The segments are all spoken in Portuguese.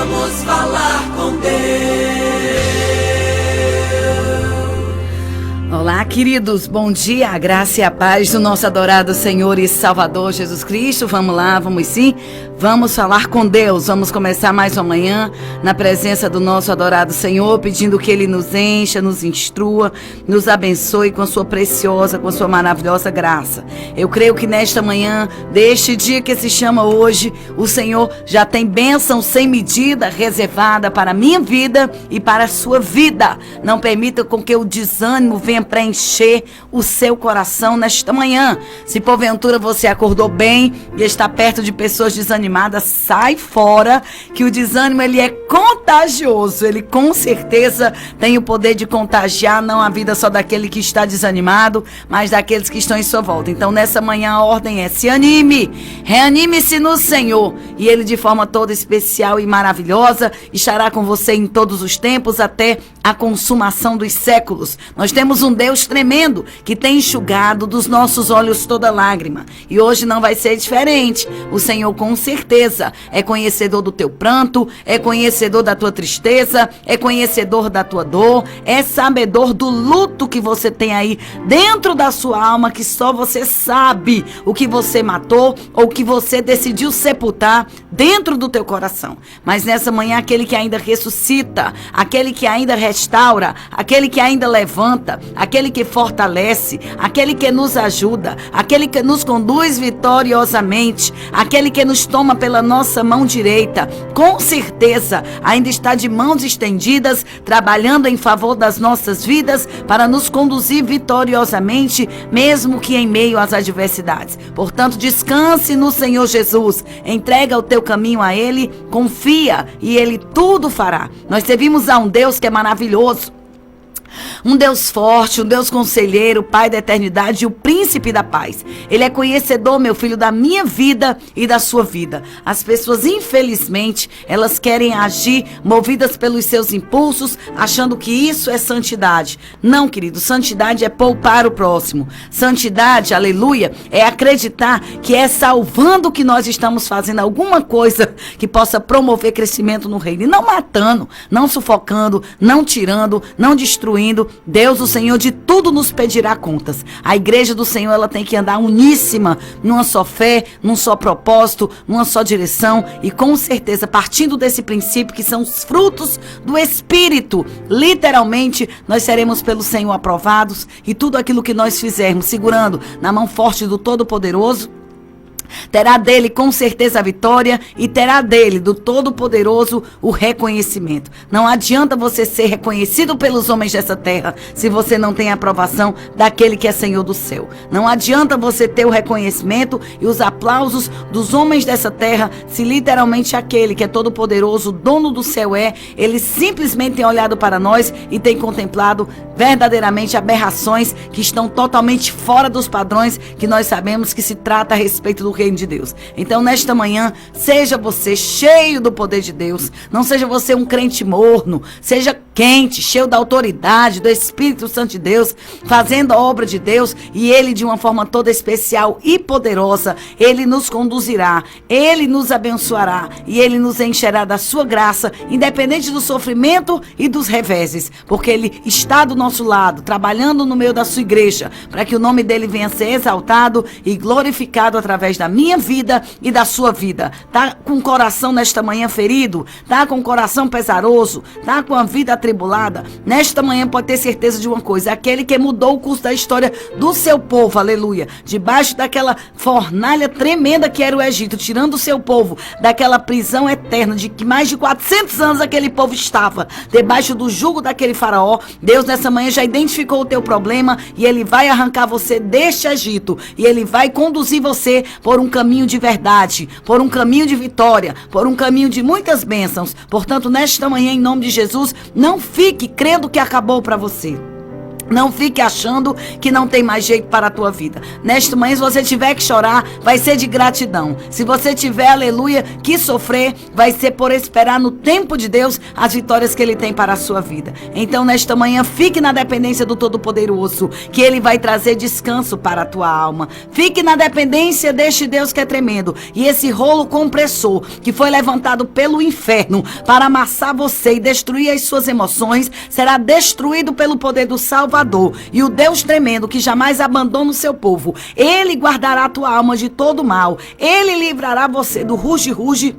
Vamos falar com Deus. Olá, queridos, bom dia, a graça e a paz do nosso adorado Senhor e Salvador Jesus Cristo. Vamos lá, vamos sim, vamos falar com Deus. Vamos começar mais uma manhã na presença do nosso adorado Senhor, pedindo que Ele nos encha, nos instrua, nos abençoe com a sua preciosa, com a sua maravilhosa graça. Eu creio que nesta manhã, deste dia que se chama hoje, o Senhor já tem bênção sem medida reservada para a minha vida e para a sua vida. Não permita com que o desânimo venha preencher o seu coração nesta manhã. Se porventura você acordou bem e está perto de pessoas desanimadas, sai fora, que o desânimo ele é contagioso. Ele com certeza tem o poder de contagiar não a vida só daquele que está desanimado, mas daqueles que estão em sua volta. Então nessa manhã a ordem é: se anime, reanime-se no Senhor, e Ele de forma toda especial e maravilhosa estará com você em todos os tempos até a consumação dos séculos. Nós temos um Deus tremendo que tem enxugado dos nossos olhos toda lágrima. E hoje não vai ser diferente. O Senhor com certeza é conhecedor do teu pranto, é conhecedor da tua tristeza, é conhecedor da tua dor, é sabedor do luto que você tem aí dentro da sua alma, que só você sabe o que você matou ou que você decidiu sepultar dentro do teu coração. Mas nessa manhã, aquele que ainda ressuscita, aquele que ainda restaura, aquele que ainda levanta, aquele que fortalece, aquele que nos ajuda, aquele que nos conduz vitoriosamente, aquele que nos toma pela nossa mão direita, com certeza ainda está de mãos estendidas, trabalhando em favor das nossas vidas para nos conduzir vitoriosamente, mesmo que em meio às adversidades. Portanto, descanse no Senhor Jesus, entrega o teu caminho a Ele, confia e Ele tudo fará. Nós servimos a um Deus que é maravilhoso, um Deus forte, um Deus conselheiro, Pai da eternidade e o príncipe da paz. Ele é conhecedor, meu filho, da minha vida e da sua vida. As pessoas, infelizmente, elas querem agir movidas pelos seus impulsos, achando que isso é santidade. Não, querido, santidade é poupar o próximo. Santidade, aleluia, é acreditar que é salvando que nós estamos fazendo alguma coisa que possa promover crescimento no reino. E não matando, não sufocando, não tirando, não destruindo. Deus, o Senhor, de tudo nos pedirá contas. A igreja do Senhor, ela tem que andar uníssima, numa só fé, num só propósito, numa só direção, e com certeza, partindo desse princípio que são os frutos do Espírito, literalmente, nós seremos pelo Senhor aprovados, e tudo aquilo que nós fizermos, segurando na mão forte do Todo-Poderoso, terá dele com certeza a vitória e terá dele, do Todo-Poderoso, o reconhecimento. Não adianta você ser reconhecido pelos homens dessa terra se você não tem a aprovação daquele que é Senhor do céu. Não adianta você ter o reconhecimento e os aplausos dos homens dessa terra se literalmente aquele que é Todo-Poderoso, dono do céu ele simplesmente tem olhado para nós e tem contemplado verdadeiramente aberrações que estão totalmente fora dos padrões que nós sabemos que se trata a respeito do reino de Deus. Então nesta manhã, seja você cheio do poder de Deus, não seja você um crente morno, seja quente, cheio da autoridade do Espírito Santo de Deus, fazendo a obra de Deus, e Ele de uma forma toda especial e poderosa, Ele nos conduzirá, Ele nos abençoará e Ele nos encherá da sua graça, independente do sofrimento e dos reveses, porque Ele está do nosso lado, trabalhando no meio da sua igreja, para que o nome dEle venha a ser exaltado e glorificado através da minha vida e da sua vida. Tá com o coração nesta manhã ferido? Tá com o coração pesaroso? Tá com a vida atribulada? Nesta manhã pode ter certeza de uma coisa: aquele que mudou o curso da história do seu povo, aleluia, debaixo daquela fornalha tremenda que era o Egito, tirando o seu povo daquela prisão eterna de que mais de 400 anos aquele povo estava debaixo do jugo daquele faraó. Deus nessa manhã já identificou o teu problema e Ele vai arrancar você deste Egito e Ele vai conduzir você por um caminho de verdade, por um caminho de vitória, por um caminho de muitas bênçãos. Portanto, nesta manhã, em nome de Jesus, não fique crendo que acabou para você. Não fique achando que não tem mais jeito para a tua vida. Nesta manhã, se você tiver que chorar, vai ser de gratidão. Se você tiver, aleluia, que sofrer, vai ser por esperar no tempo de Deus as vitórias que Ele tem para a sua vida. Então, nesta manhã, fique na dependência do Todo-Poderoso, que Ele vai trazer descanso para a tua alma. Fique na dependência deste Deus que é tremendo. E esse rolo compressor que foi levantado pelo inferno para amassar você e destruir as suas emoções, será destruído pelo poder do Salvador. E o Deus tremendo que jamais abandona o seu povo, Ele guardará a tua alma de todo mal. Ele livrará você do ruge-ruge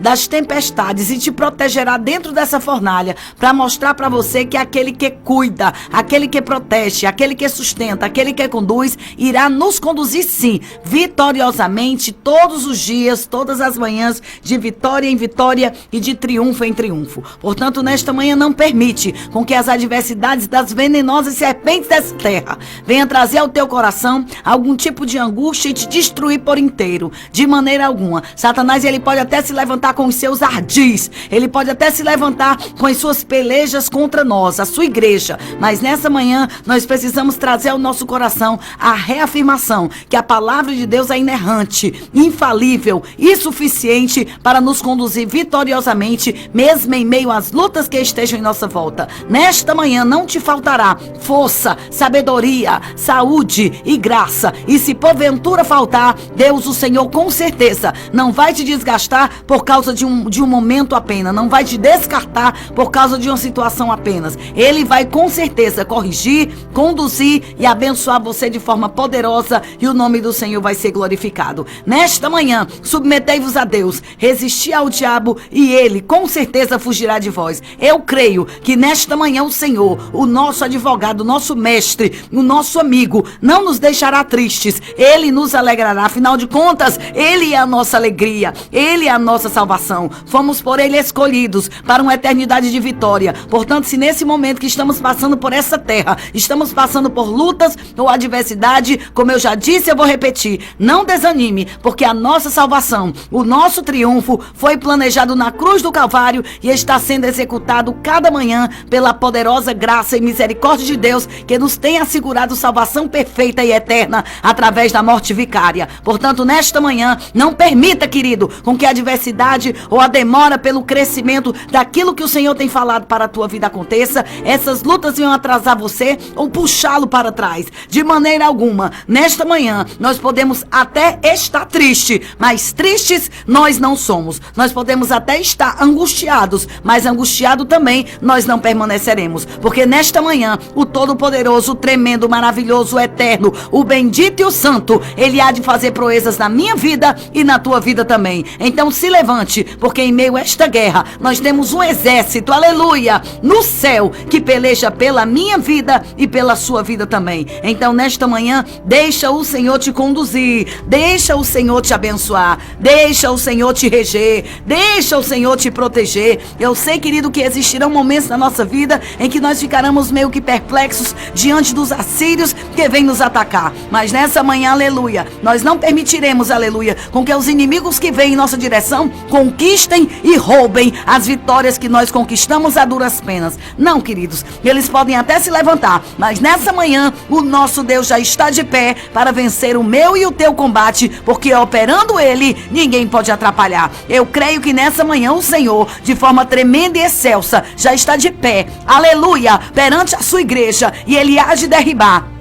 das tempestades e te protegerá dentro dessa fornalha para mostrar para você que aquele que cuida, aquele que protege, aquele que sustenta, aquele que conduz, irá nos conduzir sim, vitoriosamente todos os dias, todas as manhãs, de vitória em vitória e de triunfo em triunfo. Portanto, nesta manhã não permite com que as adversidades das venenosas serpentes dessa terra venham trazer ao teu coração algum tipo de angústia e te destruir por inteiro, de maneira alguma. Satanás, ele pode até se levantar com os seus ardis, ele pode até se levantar com as suas pelejas contra nós, a sua igreja, mas nessa manhã nós precisamos trazer ao nosso coração a reafirmação que a palavra de Deus é inerrante, infalível e suficiente para nos conduzir vitoriosamente, mesmo em meio às lutas que estejam em nossa volta. Nesta manhã não te faltará força, sabedoria, saúde e graça, e se porventura faltar, Deus, o Senhor, com certeza não vai te desgastar por causa de um momento apenas, não vai te descartar por causa de uma situação apenas. Ele vai com certeza corrigir, conduzir e abençoar você de forma poderosa, e o nome do Senhor vai ser glorificado. Nesta manhã, submetei-vos a Deus, resisti ao diabo e ele com certeza fugirá de vós. Eu creio que nesta manhã o Senhor, o nosso advogado, o nosso mestre, o nosso amigo, não nos deixará tristes, ele nos alegrará. Afinal de contas, ele é a nossa alegria, ele é a nossa salvação. Fomos por ele escolhidos para uma eternidade de vitória. Portanto, se nesse momento que estamos passando por essa terra, estamos passando por lutas ou adversidade, como eu já disse, eu vou repetir, não desanime, porque a nossa salvação, o nosso triunfo foi planejado na cruz do Calvário e está sendo executado cada manhã pela poderosa graça e misericórdia de Deus, que nos tem assegurado salvação perfeita e eterna através da morte vicária. Portanto, nesta manhã, não permita, querido, com que a adversidade ou a demora pelo crescimento daquilo que o Senhor tem falado para a tua vida aconteça. Essas lutas venham atrasar você ou puxá-lo para trás. De maneira alguma. Nesta manhã, nós podemos até estar tristes, mas tristes nós não somos. Nós podemos até estar angustiados, mas angustiado também nós não permaneceremos. Porque nesta manhã, o Todo-Poderoso, o Tremendo, o Maravilhoso, o Eterno, o Bendito e o Santo, Ele há de fazer proezas na minha vida e na tua vida também. Então se levante, porque em meio a esta guerra, nós temos um exército, aleluia, no céu, que peleja pela minha vida e pela sua vida também. Então nesta manhã, deixa o Senhor te conduzir, deixa o Senhor te abençoar, deixa o Senhor te reger, deixa o Senhor te proteger. Eu sei, querido, que existirão momentos na nossa vida em que nós ficaremos meio que perplexos diante dos assírios que vêm nos atacar, mas nessa manhã, aleluia, nós não permitiremos, aleluia, com que os inimigos que vêm em nossa direção conquistem e roubem as vitórias que nós conquistamos a duras penas. Não, queridos, eles podem até se levantar, mas nessa manhã o nosso Deus já está de pé para vencer o meu e o teu combate, porque operando Ele, ninguém pode atrapalhar. Eu creio que nessa manhã o Senhor, de forma tremenda e excelsa, já está de pé, aleluia, perante a sua igreja, e Ele há de derribar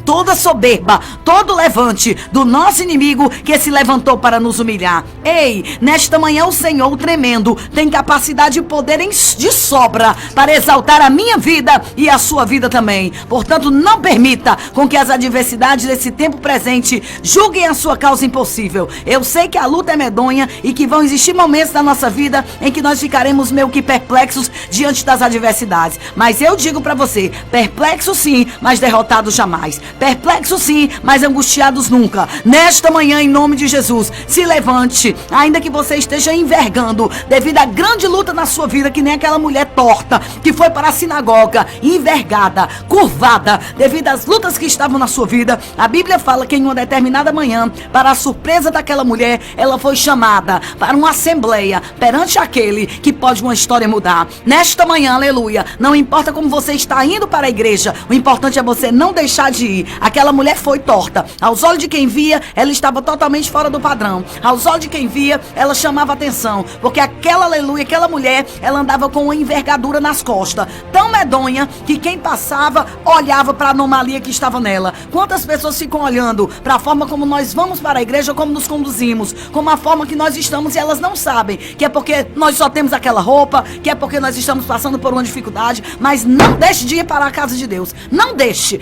toda soberba, todo levante do nosso inimigo que se levantou para nos humilhar. Ei, nesta manhã o Senhor, o Tremendo, tem capacidade e poder de sobra para exaltar a minha vida e a sua vida também. Portanto, não permita com que as adversidades desse tempo presente julguem a sua causa impossível. Eu sei que a luta é medonha e que vão existir momentos na nossa vida em que nós ficaremos meio que perplexos diante das adversidades. Mas eu digo para você, perplexo sim, mas derrotado jamais. perplexos sim, mas angustiados nunca. Nesta manhã, em nome de Jesus, se levante, ainda que você esteja envergando, devido à grande luta na sua vida, que nem aquela mulher torta, que foi para a sinagoga, envergada, curvada, devido às lutas que estavam na sua vida. A Bíblia fala que em uma determinada manhã, para a surpresa daquela mulher, ela foi chamada para uma assembleia, perante aquele que pode uma história mudar. Nesta manhã, aleluia, não importa como você está indo para a igreja, o importante é você não deixar de ir. Aquela mulher foi torta, aos olhos de quem via, ela estava totalmente fora do padrão, aos olhos de quem via, ela chamava atenção, porque aquela, aleluia, aquela mulher, ela andava com uma envergadura nas costas, tão medonha, que quem passava, olhava para a anomalia que estava nela. Quantas pessoas ficam olhando para a forma como nós vamos para a igreja, como nos conduzimos, como a forma que nós estamos, e elas não sabem que é porque nós só temos aquela roupa, que é porque nós estamos passando por uma dificuldade. Mas não deixe de ir para a casa de Deus, não deixe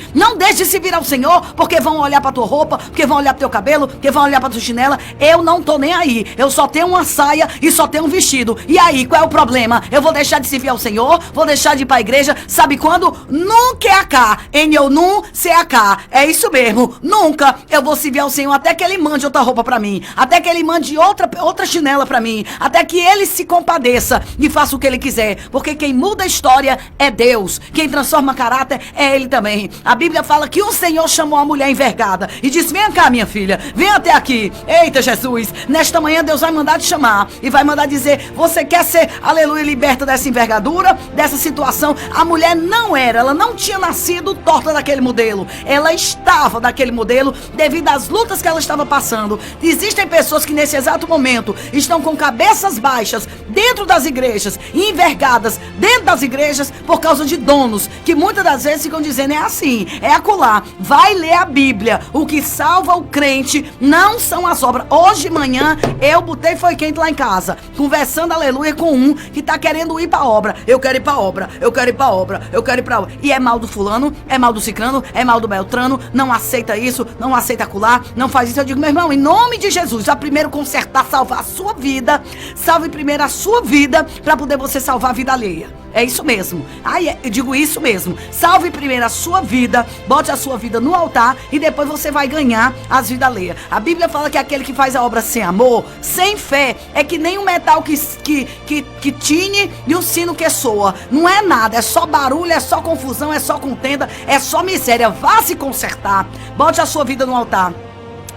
de se virar ao Senhor, porque vão olhar para tua roupa, porque vão olhar para teu cabelo, porque vão olhar para tua chinela. Eu não tô nem aí, eu só tenho uma saia e só tenho um vestido. E aí, qual é o problema? Eu vou deixar de servir ao Senhor, vou deixar de ir para a igreja, sabe quando? Nunca é acá, em eu não ser acá, é isso mesmo, nunca eu vou servir ao Senhor até que Ele mande outra roupa para mim, até que Ele mande outra chinela para mim, até que Ele se compadeça e faça o que Ele quiser, porque quem muda a história é Deus, quem transforma caráter é Ele também. A Bíblia fala que o Senhor chamou a mulher envergada e disse: vem cá, minha filha, vem até aqui. Eita, Jesus, nesta manhã Deus vai mandar te chamar e vai mandar dizer: você quer ser, aleluia, liberta dessa envergadura, dessa situação? A mulher ela não tinha nascido torta daquele modelo, ela estava daquele modelo devido às lutas que ela estava passando. Existem pessoas que nesse exato momento estão com cabeças baixas dentro das igrejas, envergadas dentro das igrejas por causa de donos que muitas das vezes ficam dizendo: é assim, é acolá, vai ler a Bíblia, o que salva o crente não são as obras. Hoje de manhã eu botei foi quente lá em casa, conversando, aleluia, com um que tá querendo ir pra obra. Eu quero ir pra obra, eu quero ir pra obra, eu quero ir pra obra. E é mal do fulano, é mal do cicrano, é mal do beltrano, não aceita isso, não aceita acolá, não faz isso. Eu digo: meu irmão, em nome de Jesus, já primeiro consertar, salvar a sua vida, salve primeiro a sua vida, pra poder você salvar a vida alheia. É isso mesmo. Eu digo isso mesmo. Salve primeiro a sua vida, bote a sua vida no altar e depois você vai ganhar as vidas alheias. A Bíblia fala que aquele que faz a obra sem amor, sem fé, é que nem um metal que tine e um sino que soa. Não é nada, é só barulho, é só confusão, é só contenda, é só miséria. Vá se consertar. Bote a sua vida no altar.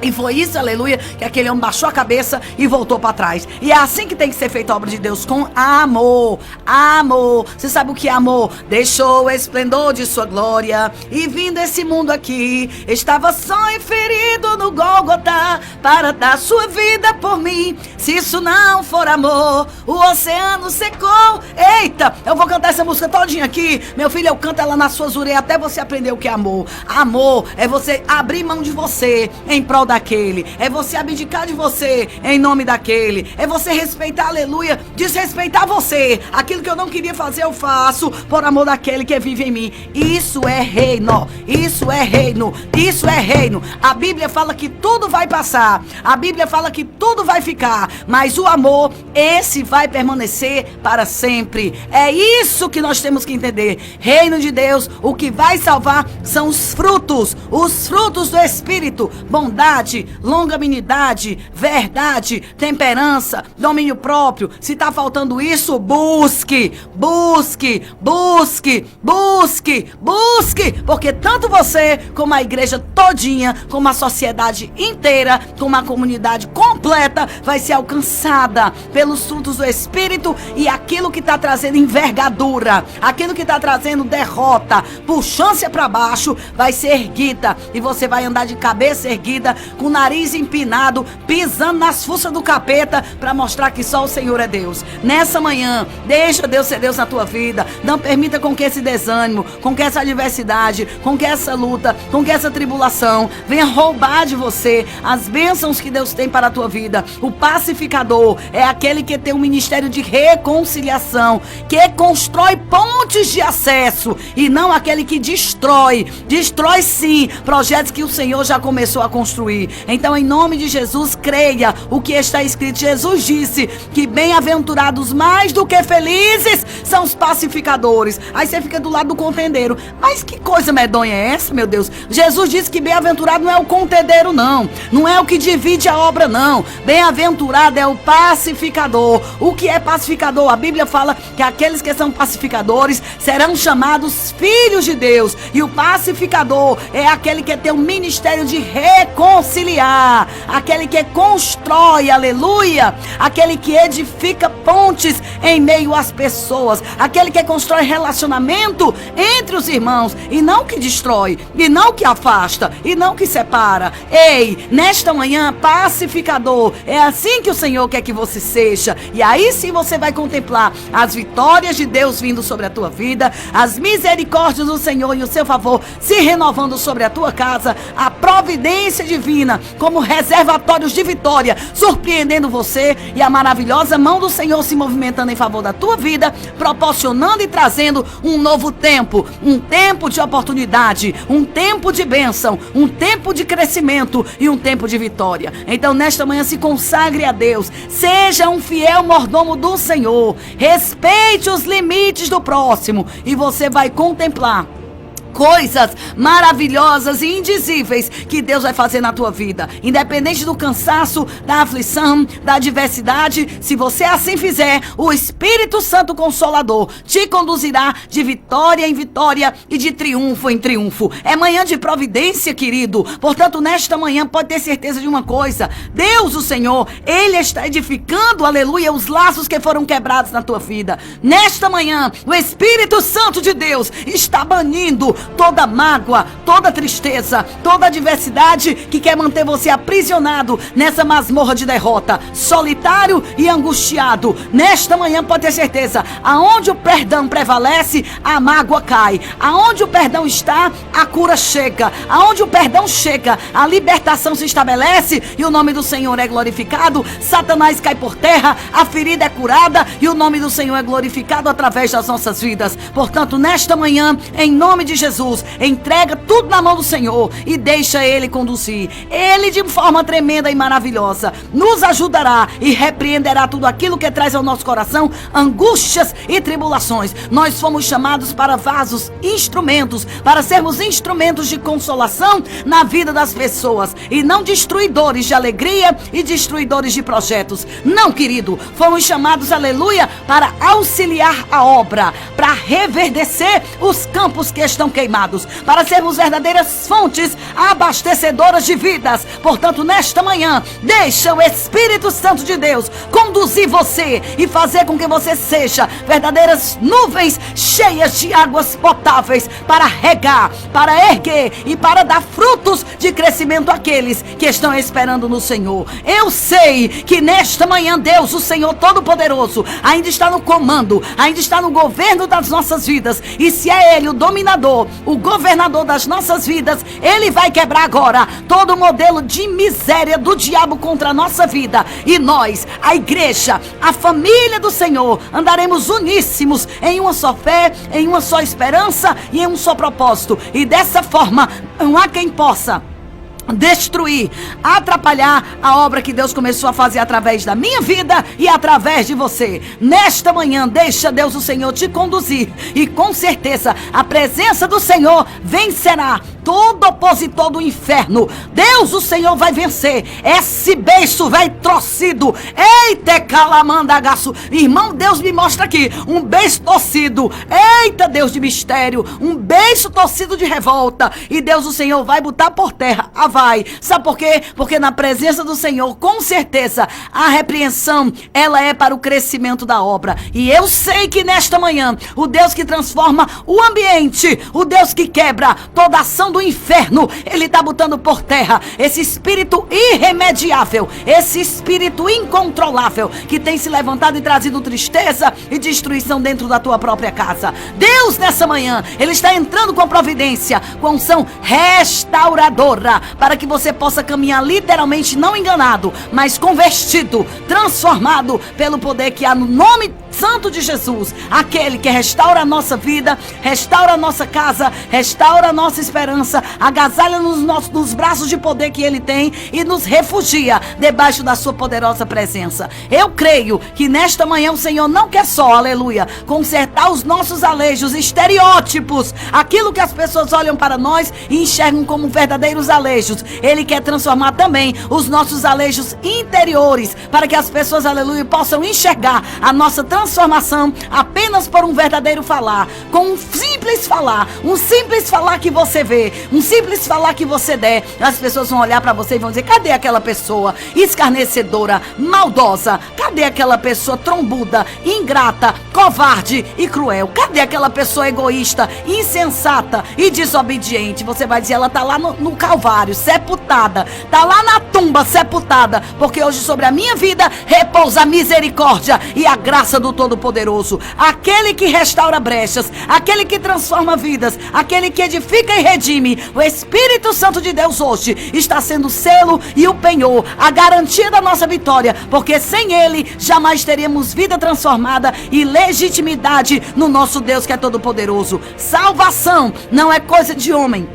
E foi isso, aleluia, que aquele homem baixou a cabeça e voltou para trás. E é assim que tem que ser feita a obra de Deus, com amor. Amor. Você sabe o que é amor? Deixou o esplendor de sua glória e vindo esse mundo aqui, estava só e ferido no Gólgota para dar sua vida por mim. Se isso não for amor, o oceano secou. Eita, eu vou cantar essa música todinha aqui. Meu filho, eu canto ela nas suas orelhas até você aprender o que é amor. Amor é você abrir mão de você em prol daquele, é você abdicar de você em nome daquele, é você respeitar, aleluia, desrespeitar você. Aquilo que eu não queria fazer eu faço por amor daquele que vive em mim. Isso é reino, isso é reino, isso é reino. A Bíblia fala que tudo vai passar, a Bíblia fala que tudo vai ficar, mas o amor, esse vai permanecer para sempre. É isso que nós temos que entender. Reino de Deus, o que vai salvar são os frutos do Espírito: bondade, longanimidade, verdade, temperança, domínio próprio. Se está faltando isso, busque, porque tanto você como a igreja todinha, como a sociedade inteira, como a comunidade completa vai ser alcançada pelos frutos do Espírito. E aquilo que está trazendo envergadura, aquilo que está trazendo derrota, puxância para baixo, vai ser erguida, e você vai andar de cabeça erguida, com o nariz empinado, pisando nas fuças do capeta, para mostrar que só o Senhor é Deus. Nessa manhã, deixa Deus ser Deus na tua vida. Não permita com que esse desânimo, com que essa adversidade, com que essa luta, com que essa tribulação venha roubar de você as bênçãos que Deus tem para a tua vida. O pacificador é aquele que tem um ministério de reconciliação, que constrói pontes de acesso, e não aquele que destrói sim projetos que o Senhor já começou a construir. destruir. Então, em nome de Jesus, creia o que está escrito. Jesus disse que bem-aventurados mais do que felizes são os pacificadores. Aí você fica do lado do contendeiro. Mas que coisa medonha é essa, meu Deus? Jesus disse que bem-aventurado não é o contendeiro, não. Não é o que divide a obra, não. Bem-aventurado é o pacificador. O que é pacificador? A Bíblia fala que aqueles que são pacificadores serão chamados filhos de Deus. E o pacificador é aquele que tem o ministério de reconciliar, aquele que constrói, aleluia, aquele que edifica pontes em meio às pessoas, aquele que constrói relacionamento entre os irmãos, e não que destrói, e não que afasta, e não que separa. Ei, nesta manhã, pacificador, é assim que o Senhor quer que você seja. E aí sim você vai contemplar as vitórias de Deus vindo sobre a tua vida, as misericórdias do Senhor e o seu favor se renovando sobre a tua casa, a providência divina como reservatórios de vitória surpreendendo você, e a maravilhosa mão do Senhor se movimentando em favor da tua vida, proporcionando e trazendo um novo tempo, um tempo de oportunidade, um tempo de bênção, um tempo de crescimento e um tempo de vitória. Então nesta manhã se consagre a Deus, seja um fiel mordomo do Senhor, respeite os limites do próximo, e você vai contemplar coisas maravilhosas e indizíveis que Deus vai fazer na tua vida, independente do cansaço, da aflição, da adversidade. Se você assim fizer, o Espírito Santo Consolador te conduzirá de vitória em vitória e de triunfo em triunfo. É manhã de providência, querido. Portanto, nesta manhã pode ter certeza de uma coisa: Deus, o Senhor, Ele está edificando, aleluia, os laços que foram quebrados na tua vida. Nesta manhã, o Espírito Santo de Deus está banindo toda mágoa, toda tristeza, toda adversidade que quer manter você aprisionado nessa masmorra de derrota, solitário e angustiado. Nesta manhã pode ter certeza, aonde o perdão prevalece, a mágoa cai. Aonde o perdão está, a cura chega. Aonde o perdão chega, a libertação se estabelece e o nome do Senhor é glorificado. Satanás cai por terra, a ferida é curada e o nome do Senhor é glorificado através das nossas vidas. Portanto, nesta manhã, em nome de Jesus, entrega tudo na mão do Senhor e deixa Ele conduzir. Ele, de forma tremenda e maravilhosa, nos ajudará e repreenderá tudo aquilo que traz ao nosso coração angústias e tribulações. Nós fomos chamados para vasos, instrumentos, para sermos instrumentos de consolação na vida das pessoas e não destruidores de alegria e destruidores de projetos. Não, querido, fomos chamados, aleluia, para auxiliar a obra, para reverdecer os campos que estão queimados, para sermos verdadeiras fontes abastecedoras de vidas. Portanto, nesta manhã, deixa o Espírito Santo de Deus conduzir você e fazer com que você seja verdadeiras nuvens cheias de águas potáveis para regar, para erguer e para dar frutos de crescimento àqueles que estão esperando no Senhor. Eu sei que nesta manhã Deus, o Senhor Todo-Poderoso, ainda está no comando, ainda está no governo das nossas vidas, e se é Ele o dominador, o governador das nossas vidas, Ele vai quebrar agora todo o modelo de miséria do diabo contra a nossa vida, e nós, a igreja, a família do Senhor, andaremos uníssimos em uma só fé, em uma só esperança e em um só propósito, e dessa forma não há quem possa destruir, atrapalhar a obra que Deus começou a fazer através da minha vida e através de você. Nesta manhã, deixa Deus, o Senhor, te conduzir, e com certeza a presença do Senhor vencerá todo opositor do inferno. Deus, o Senhor, vai vencer esse beiço velho torcido. Eita, calamandagaço. Irmão, Deus me mostra aqui um beiço torcido. Eita, Deus de mistério, um beiço torcido de revolta, e Deus, o Senhor, vai botar por terra a vai. Sabe por quê? Porque na presença do Senhor, com certeza, a repreensão, ela é para o crescimento da obra. E eu sei que nesta manhã, o Deus que transforma o ambiente, o Deus que quebra toda ação do inferno, Ele está botando por terra esse espírito irremediável, esse espírito incontrolável, que tem se levantado e trazido tristeza e destruição dentro da tua própria casa. Deus, nessa manhã, Ele está entrando com providência, com unção restauradora, para que você possa caminhar literalmente não enganado, mas convertido, transformado pelo poder que há no nome santo de Jesus, aquele que restaura a nossa vida, restaura a nossa casa, restaura a nossa esperança, agasalha-nos nos braços de poder que Ele tem e nos refugia debaixo da sua poderosa presença. Eu creio que nesta manhã o Senhor não quer só, aleluia, consertar os nossos alejos, estereótipos, aquilo que as pessoas olham para nós e enxergam como verdadeiros alejos. Ele quer transformar também os nossos alejos interiores, para que as pessoas, aleluia, possam enxergar a nossa transformação apenas por um verdadeiro falar, com um simples falar que você vê, um simples falar que você der. As pessoas vão olhar para você e vão dizer: cadê aquela pessoa escarnecedora, maldosa? Cadê aquela pessoa trombuda, ingrata, covarde e cruel? Cadê aquela pessoa egoísta, insensata e desobediente? Você vai dizer: ela está lá no Calvário, sepultada, está lá na tumba, sepultada, porque hoje sobre a minha vida repousa a misericórdia e a graça do Todo-Poderoso, aquele que restaura brechas, aquele que transforma vidas, aquele que edifica e redime. O Espírito Santo de Deus hoje está sendo o selo e o penhor, a garantia da nossa vitória, porque sem Ele jamais teríamos vida transformada e legitimidade no nosso Deus que é Todo-Poderoso. Salvação não é coisa de homem.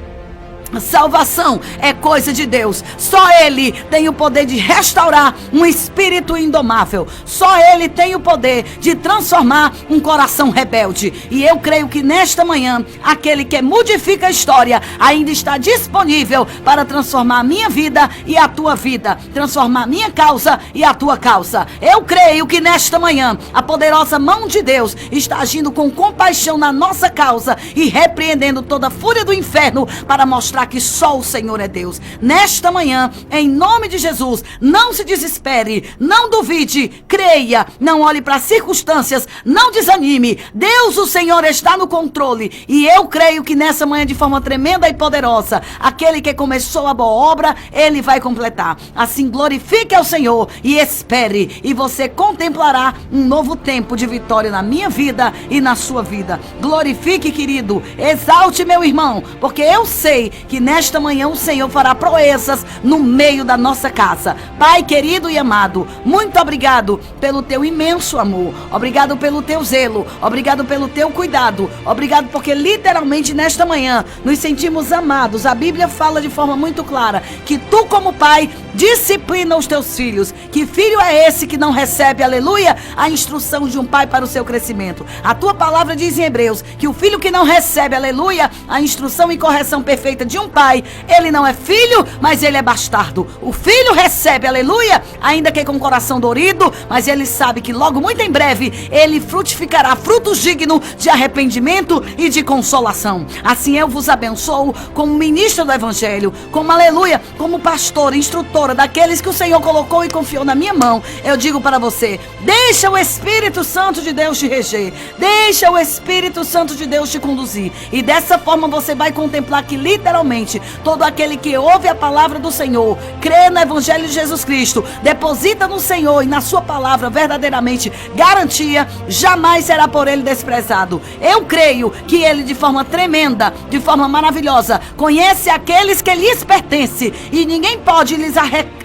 Salvação é coisa de Deus. Só Ele tem o poder de restaurar um espírito indomável. Só Ele tem o poder de transformar um coração rebelde. E eu creio que nesta manhã, aquele que modifica a história ainda está disponível para transformar a minha vida e a tua vida, transformar a minha causa e a tua causa. Eu creio que nesta manhã a poderosa mão de Deus está agindo com compaixão na nossa causa e repreendendo toda a fúria do inferno para mostrar que só o Senhor é Deus. Nesta manhã, em nome de Jesus, não se desespere, não duvide, creia, não olhe para as circunstâncias, não desanime. Deus, o Senhor, está no controle, e eu creio que nessa manhã, de forma tremenda e poderosa, aquele que começou a boa obra, Ele vai completar. Assim, glorifique ao Senhor e espere, e você contemplará um novo tempo de vitória na minha vida e na sua vida. Glorifique, querido, exalte, meu irmão, porque eu sei que nesta manhã o Senhor fará proezas no meio da nossa casa. Pai querido e amado, muito obrigado pelo teu imenso amor, obrigado pelo teu zelo, obrigado pelo teu cuidado, obrigado porque literalmente nesta manhã nos sentimos amados. A Bíblia fala de forma muito clara que tu, como pai, disciplina os teus filhos. Que filho é esse que não recebe, aleluia, a instrução de um pai para o seu crescimento? A tua palavra diz em Hebreus que o filho que não recebe, aleluia, a instrução e correção perfeita de um pai, ele não é filho, mas ele é bastardo. O filho recebe, aleluia, ainda que com o coração dorido, mas ele sabe que logo, muito em breve, ele frutificará frutos dignos de arrependimento e de consolação. Assim eu vos abençoo como ministro do Evangelho, como, aleluia, como pastor, instrutora daqueles que o Senhor colocou e confiou na minha mão. Eu digo para você: deixa o Espírito Santo de Deus te reger, deixa o Espírito Santo de Deus te conduzir, e dessa forma você vai contemplar que literalmente todo aquele que ouve a palavra do Senhor, crê no Evangelho de Jesus Cristo, deposita no Senhor e na sua palavra verdadeiramente garantia, jamais será por ele desprezado. Eu creio que ele, de forma tremenda, de forma maravilhosa, conhece aqueles que lhes pertencem e ninguém pode lhes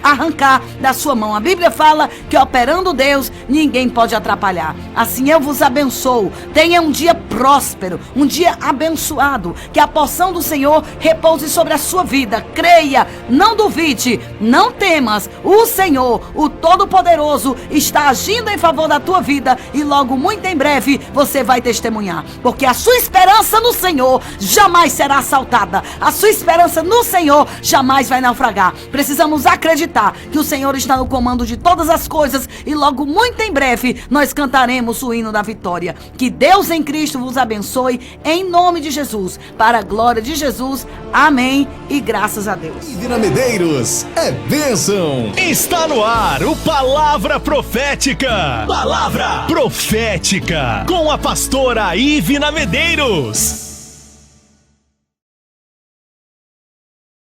arrancar da sua mão. A Bíblia fala que operando Deus, ninguém pode atrapalhar. Assim eu vos abençoo. Tenha um dia próspero, um dia abençoado, que a porção do Senhor repouse sobre a sua vida. Creia, não duvide, não temas. O Senhor, o Todo-Poderoso, está agindo em favor da tua vida e logo, muito em breve, você vai testemunhar, porque a sua esperança no Senhor jamais será assaltada. A sua esperança no Senhor jamais vai naufragar. Precisamos acreditar que o Senhor está no comando de todas as coisas e logo, muito em breve, nós cantaremos o hino da vitória. Que Deus em Cristo vos abençoe em nome de Jesus, para a glória de Jesus. Amém e graças a Deus. Ivina Medeiros é bênção. Está no ar o Palavra Profética. Palavra Profética com a pastora Ivina Medeiros.